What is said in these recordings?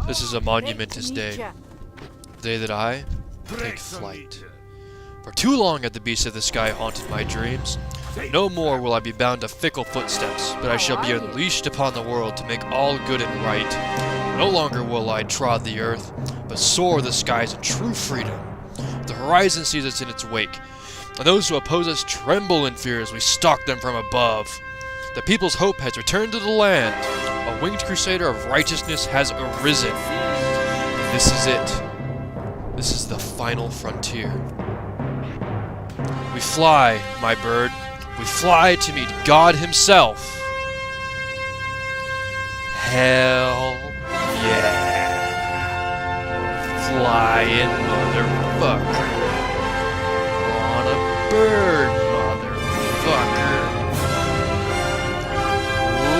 This is a monumentous day. The day that I take flight. For too long had the beasts of the sky haunted my dreams. No more will I be bound to fickle footsteps, but I shall be unleashed upon the world to make all good and right. No longer will I trod the earth, but soar the skies in true freedom. The horizon sees us in its wake, and those who oppose us tremble in fear as we stalk them from above. The people's hope has returned to the land. A winged crusader of righteousness has arisen. This is it. This is the final frontier. We fly, my bird. We fly to meet God himself. Hell yeah. Flying motherfucker. On a bird, motherfucker.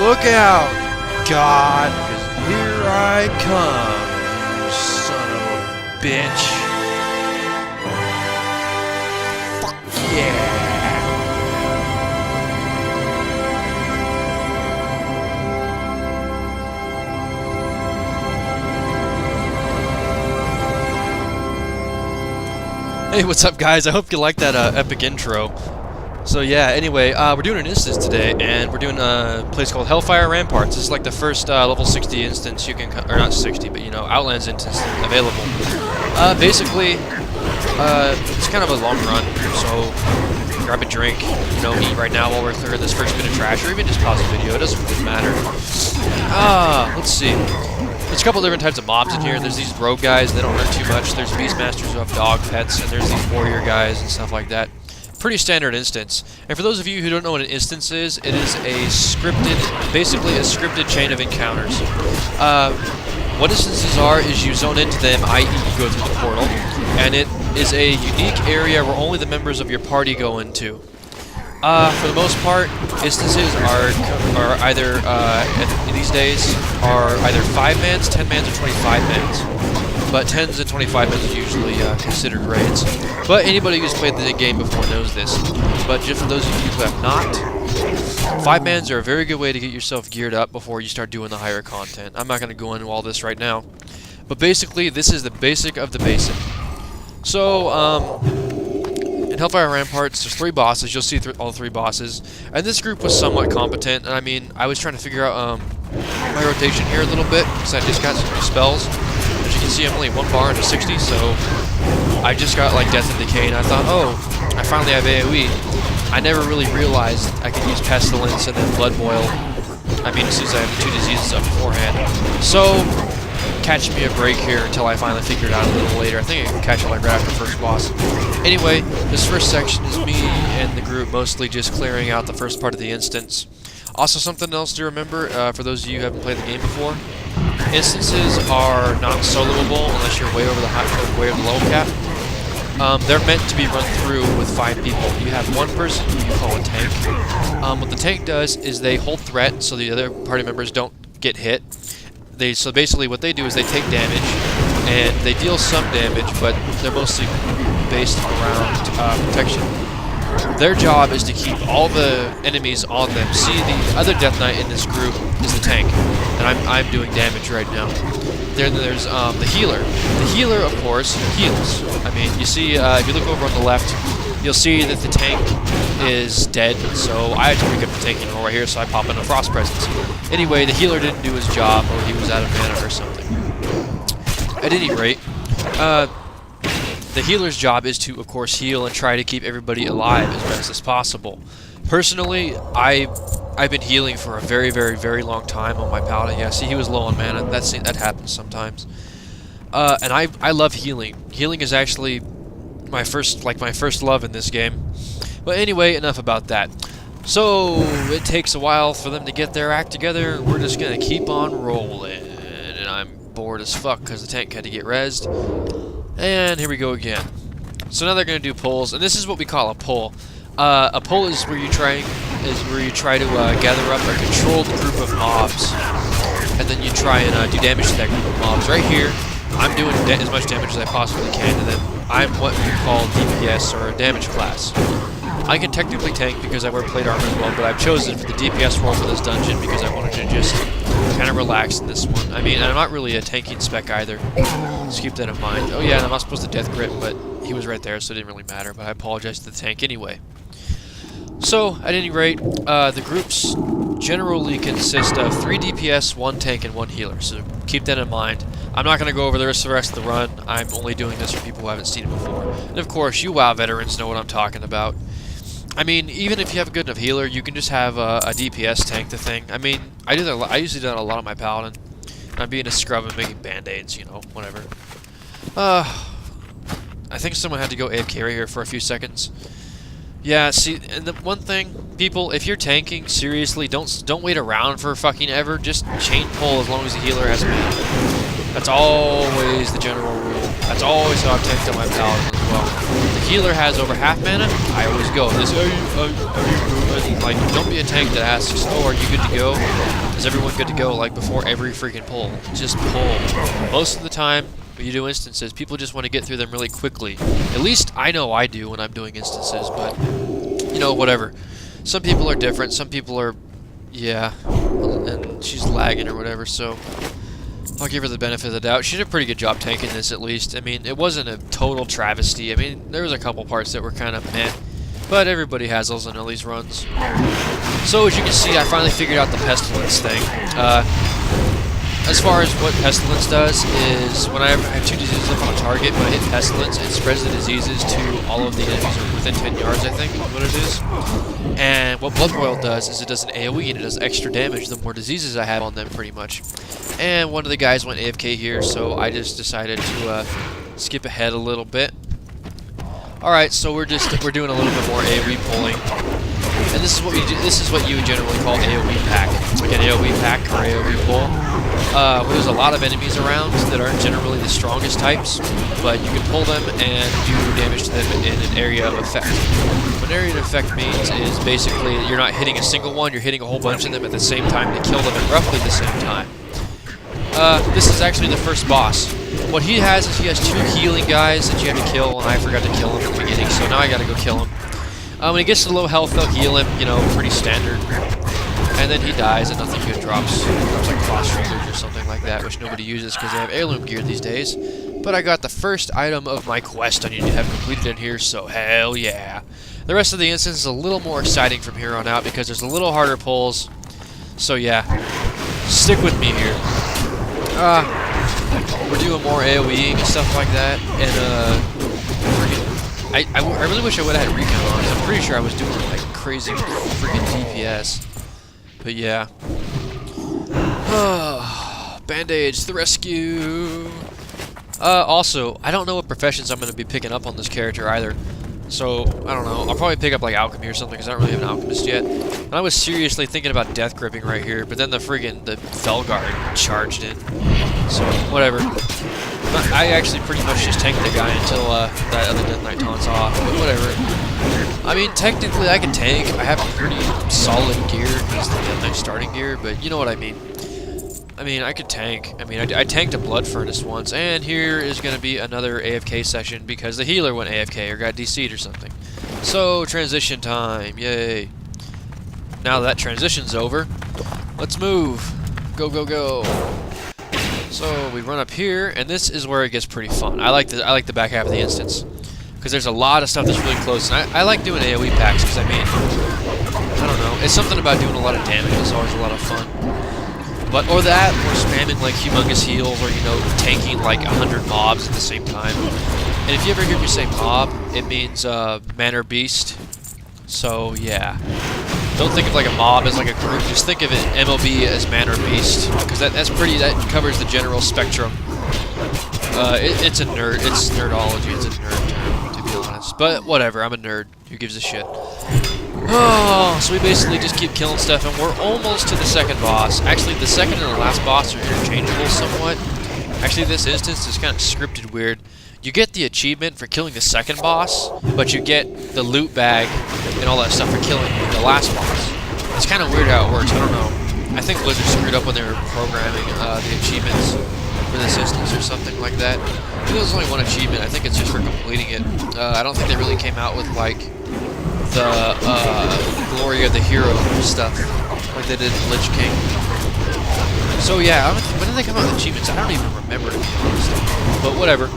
Look out, God, 'cause here I come, you son of a bitch. Fuck yeah. Hey, what's up, guys? I hope you liked that epic intro. So yeah, anyway, we're doing an instance today, and we're doing a place called Hellfire Ramparts. This is like the first level 60 instance you can, or not 60, but you know, Outlands instance available. Basically, it's kind of a long run, so grab a drink, you know, eat right now while we're clearing this first bit of trash, or even just pause the video, it doesn't really matter. Let's see. There's a couple different types of mobs in here. There's these rogue guys, they don't hurt too much. There's beastmasters who have dog pets, and there's these warrior guys and stuff like that. Pretty standard instance. And for those of you who don't know what an instance is, it is a scripted, basically a scripted chain of encounters. What instances are is you zone into them, i.e. you go through the portal, and it is a unique area where only the members of your party go into. For the most part, instances are either, these days, are either 5-mans, 10-mans, or 25-mans. But 10s and 25-mans are usually considered raids. But anybody who's played the game before knows this. But just for those of you who have not, 5-mans are a very good way to get yourself geared up before you start doing the higher content. I'm not going to go into all this right now. But basically, this is the basic of the basic. So, in Hellfire Ramparts, there's 3 bosses. You'll see all 3 bosses. And this group was somewhat competent. And I mean, I was trying to figure out my rotation here a little bit, because I just got some new spells. As you can see, I'm only 1 bar into 60, so I just got like Death and Decay, and I thought, oh, I finally have AoE. I never really realized I could use Pestilence and then Blood Boil. I mean, since I have the 2 diseases up beforehand. So, catch me a break here until I finally figure it out a little later. I think I can catch it like right after the first boss. Anyway, this first section is me and the group mostly just clearing out the first part of the instance. Also, something else to remember, for those of you who haven't played the game before, instances are not soloable unless you're way over the level cap. They're meant to be run through with 5 people. You have 1 person who you call a tank. What the tank does is they hold threat so the other party members don't get hit. So basically what they do is they take damage, and they deal some damage, but they're mostly based around protection. Their job is to keep all the enemies on them. See, the other Death Knight in this group is the tank, and I'm doing damage right now. Then there's the healer. The healer, of course, heals. I mean, you see, if you look over on the left, you'll see that the tank is dead, so I had to pick up the tanking roll right here, so I pop in a Frost Presence. Anyway, the healer didn't do his job, or he was out of mana or something. At any rate, the healer's job is to, of course, heal and try to keep everybody alive as best as possible. Personally, I've been healing for a very, very, very long time on my paladin. Yeah, see, he was low on mana. That happens sometimes. And I love healing. Healing is actually my first love in this game. But anyway, enough about that. So it takes a while for them to get their act together. We're just gonna keep on rolling, and I'm bored as fuck because the tank had to get rezzed. And here we go again. So now they're gonna do pulls, and this is what we call a pull. A pull is where you try to gather up a controlled group of mobs, and then you try and do damage to that group of mobs. Right here, I'm doing as much damage as I possibly can to them. I'm what we call DPS, or a damage class. I can technically tank because I wear plate armor as well, but I've chosen for the DPS role for this dungeon because I wanted to just kind of relax in this one. I mean, I'm not really a tanking spec either. Just keep that in mind. Oh yeah, and I'm not supposed to death grip, but he was right there, so it didn't really matter, but I apologize to the tank anyway. So, at any rate, the groups generally consist of 3 DPS, 1 tank, and 1 healer, so keep that in mind. I'm not going to go over the rest of the run. I'm only doing this for people who haven't seen it before. And of course, you WoW veterans know what I'm talking about. I mean, even if you have a good enough healer, you can just have a DPS tank the thing. I mean, I do that. I usually do that a lot on my paladin. I'm being a scrub and making band-aids, you know, whatever. I think someone had to go AFK right here for a few seconds. Yeah, see, and the one thing, people, if you're tanking, seriously, don't wait around for fucking ever. Just chain pull as long as the healer has mana. That's always the general rule. That's always how I've tanked on my paladin as well. If the healer has over half mana, I always go. This, like, don't be a tank that asks, oh, are you good to go? Is everyone good to go? Like, before every freaking pull. Just pull. Most of the time, when you do instances, people just want to get through them really quickly. At least I know I do when I'm doing instances, but, you know, whatever. Some people are different. Some people are, yeah, and she's lagging or whatever, so I'll give her the benefit of the doubt. She did a pretty good job tanking this, at least. I mean, it wasn't a total travesty. I mean, there was a couple parts that were kind of meh, but everybody has those on all these runs. So, as you can see, I finally figured out the Pestilence thing. As far as what Pestilence does is, when I have 2 diseases up on a target, when I hit Pestilence, it spreads the diseases to all of the enemies within 10 yards, I think, is what it is. And what Blood Boil does is it does an AoE, and it does extra damage the more diseases I have on them, pretty much. And one of the guys went AFK here, so I just decided to skip ahead a little bit. Alright, so we're doing a little bit more AoE pulling. And this is what we do. This is what you would generally call AoE pack. It's like an AoE pack or AoE pull. Where there's a lot of enemies around that aren't generally the strongest types, but you can pull them and do damage to them in an area of effect. What an area of effect means is basically you're not hitting a single one, you're hitting a whole bunch of them at the same time to kill them at roughly the same time. This is actually the first boss. What he has is he has 2 healing guys that you have to kill, and I forgot to kill him at the beginning, so now I gotta go kill him. When he gets to low health, they'll heal him, you know, pretty standard. And then he dies and nothing good drops. Drops like frost shoulders or something like that, which nobody uses because they have heirloom gear these days. But I got the first item of my quest I need to have completed in here, so hell yeah. The rest of the instance is a little more exciting from here on out because there's a little harder pulls. So yeah, stick with me here. We're doing more AoEing and stuff like that, and I really wish I would have had recon on. I'm pretty sure I was doing like crazy freaking DPS. But yeah. Band-Aids, the rescue! Also, I don't know what professions I'm going to be picking up on this character either. So, I don't know. I'll probably pick up like alchemy or something because I don't really have an alchemist yet. And I was seriously thinking about death gripping right here, but then the Felguard charged in. So, whatever. I actually pretty much just tanked the guy until that other Death Knight taunts off, but whatever. I mean, technically I can tank. I have pretty solid gear. It's the Death Knight starting gear, but you know what I mean. I mean, I could tank. I mean, I tanked a Blood Furnace once, and here is going to be another AFK session because the healer went AFK or got DC'd or something. So, transition time. Yay. Now that transition's over, let's move. Go, go, go. So we run up here, and this is where it gets pretty fun. I like the back half of the instance because there's a lot of stuff that's really close. And I like doing AoE packs because I mean, I don't know, it's something about doing a lot of damage. It's always a lot of fun. But or that, or spamming like humongous heals, or you know, tanking like 100 mobs at the same time. And if you ever hear me say mob, it means man or beast. So yeah. Don't think of like a mob as like a group, just think of it MOB as man or beast, because that covers the general spectrum. It's a nerd, it's nerdology, it's a nerd term, to be honest. But whatever, I'm a nerd, who gives a shit. Oh, so we basically just keep killing stuff, and we're almost to the second boss. Actually, the second and the last boss are interchangeable somewhat. Actually, this instance is kind of scripted weird. You get the achievement for killing the second boss, but you get the loot bag and all that stuff for killing the last boss. It's kind of weird how it works, I don't know. I think Blizzard screwed up when they were programming the achievements for this assistance or something like that. I think there's only one achievement. I think it's just for completing it. I don't think they really came out with like the glory of the hero stuff like they did in Lich King. So yeah, when did they come out with achievements? I don't even remember, to be honest. But whatever.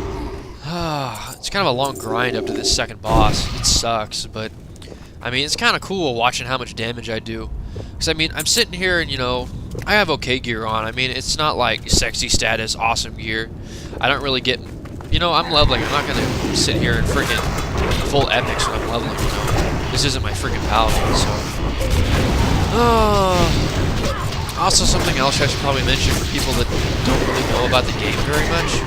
It's kind of a long grind up to this second boss. It sucks, but I mean, it's kind of cool watching how much damage I do. Because, I mean, I'm sitting here and, you know, I have okay gear on. I mean, it's not like sexy status, awesome gear. I don't really get, you know, I'm leveling. I'm not going to sit here and freaking full epics when I'm leveling, you know. This isn't my freaking paladin, so. Also, something else I should probably mention for people that don't really know about the game very much.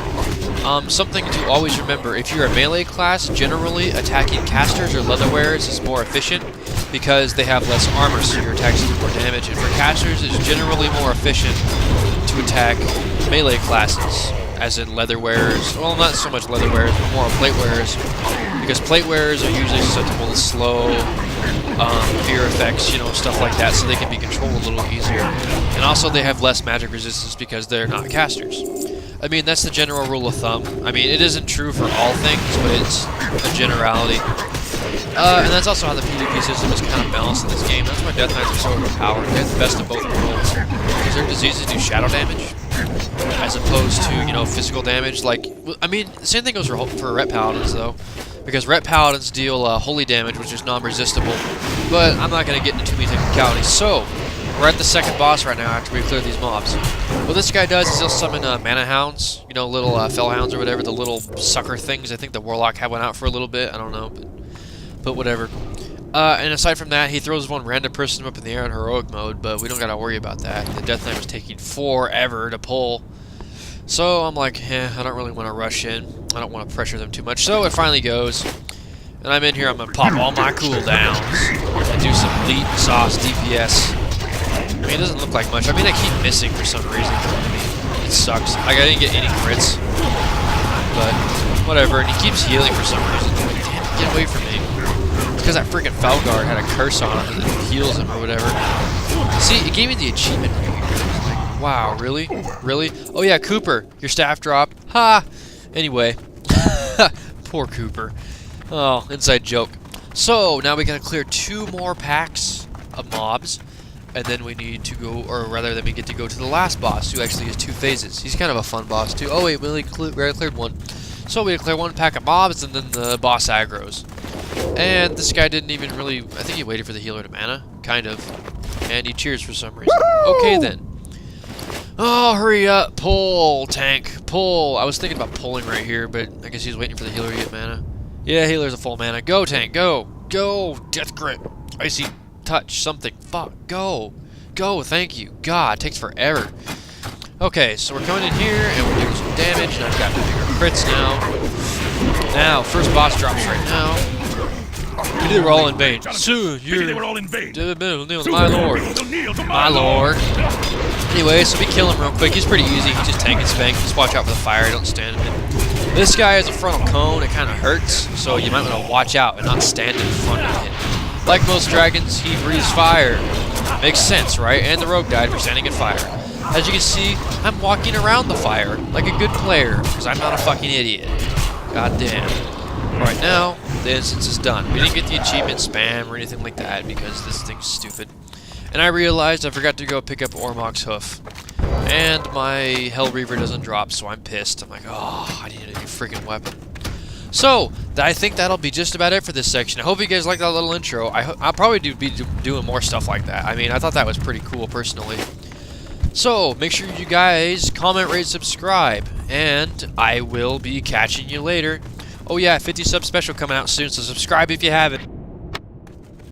Something to always remember, if you're a melee class, generally attacking casters or leatherwares is more efficient because they have less armor, so your attacks do more damage. And for casters, it's generally more efficient to attack melee classes, as in leatherwares. Well, not so much leatherwares, but more platewares, because platewares are usually susceptible to slow, fear effects, you know, stuff like that, so they can be controlled a little easier. And also, they have less magic resistance because they're not casters. I mean, that's the general rule of thumb. I mean, it isn't true for all things, but it's a generality. And that's also how the PvP system is kind of balanced in this game. That's why Death Knights are so overpowered. They have the best of both worlds. Because their diseases do shadow damage, as opposed to, you know, physical damage. Like, I mean, the same thing goes for Ret Paladins, though. Because Ret Paladins deal holy damage, which is non-resistible. But I'm not going to get into too many technicalities. So, we're at the second boss right now after we clear these mobs. What this guy does is he'll summon mana hounds, you know, little fell hounds or whatever, the little sucker things. I think the Warlock had one out for a little bit. I don't know, but whatever. And aside from that, he throws one random person up in the air in heroic mode, but we don't gotta worry about that. The Death Knight was taking forever to pull. So I'm like, I don't really want to rush in. I don't want to pressure them too much. So it finally goes. And I'm in here, I'm gonna pop all my cooldowns and do some elite sauce DPS. I mean, it doesn't look like much. I mean, I keep missing for some reason. I mean, it sucks. Like, I didn't get any crits. But, whatever. And he keeps healing for some reason. Like, damn it, get away from me. It's because that freaking Felguard had a curse on him that heals him or whatever. See, it gave me the achievement right here. Like, wow, really? Really? Oh yeah, Cooper, your staff dropped. Ha! Anyway. Poor Cooper. Oh, inside joke. So, now we gotta clear 2 more packs of mobs. And then we need to go, or rather, then we get to go to the last boss, who actually has 2 phases. He's kind of a fun boss, too. Oh, wait, we already cleared 1. So we clear 1 pack of mobs, and then the boss aggros. And this guy didn't even really, I think he waited for the healer to mana, kind of. And he cheers for some reason. Okay, then. Oh, hurry up, pull, tank, pull. I was thinking about pulling right here, but I guess he's waiting for the healer to get mana. Yeah, healer's a full mana. Go, tank, go. Go, death grip, icy touch, something. Fuck, go. Go, thank you. God, it takes forever. Okay, so we're coming in here, and we're doing some damage, and I've got bigger crits now. Now, first boss drops right now. We did it all in vain. Soon, they were all in vain. My lord. My lord. Anyway, so we kill him real quick. He's pretty easy. He just tank and spank. Just watch out for the fire. Don't stand in it. This guy has a frontal cone. It kind of hurts, so you might want to watch out and not stand in front of it. Like most dragons, he breathes fire. Makes sense, right? And the rogue died for standing in fire. As you can see, I'm walking around the fire like a good player, because I'm not a fucking idiot. God damn. Alright, now, the instance is done. We didn't get the achievement spam or anything like that, because this thing's stupid. And I realized I forgot to go pick up Ormok's hoof. And my Hell Reaver doesn't drop, so I'm pissed. I'm like, oh, I need a new freaking weapon. So, I think that'll be just about it for this section. I hope you guys liked that little intro. I'll probably be doing more stuff like that. I mean, I thought that was pretty cool, personally. So, make sure you guys comment, rate, subscribe. And I will be catching you later. Oh yeah, 50 sub special coming out soon, so subscribe if you haven't.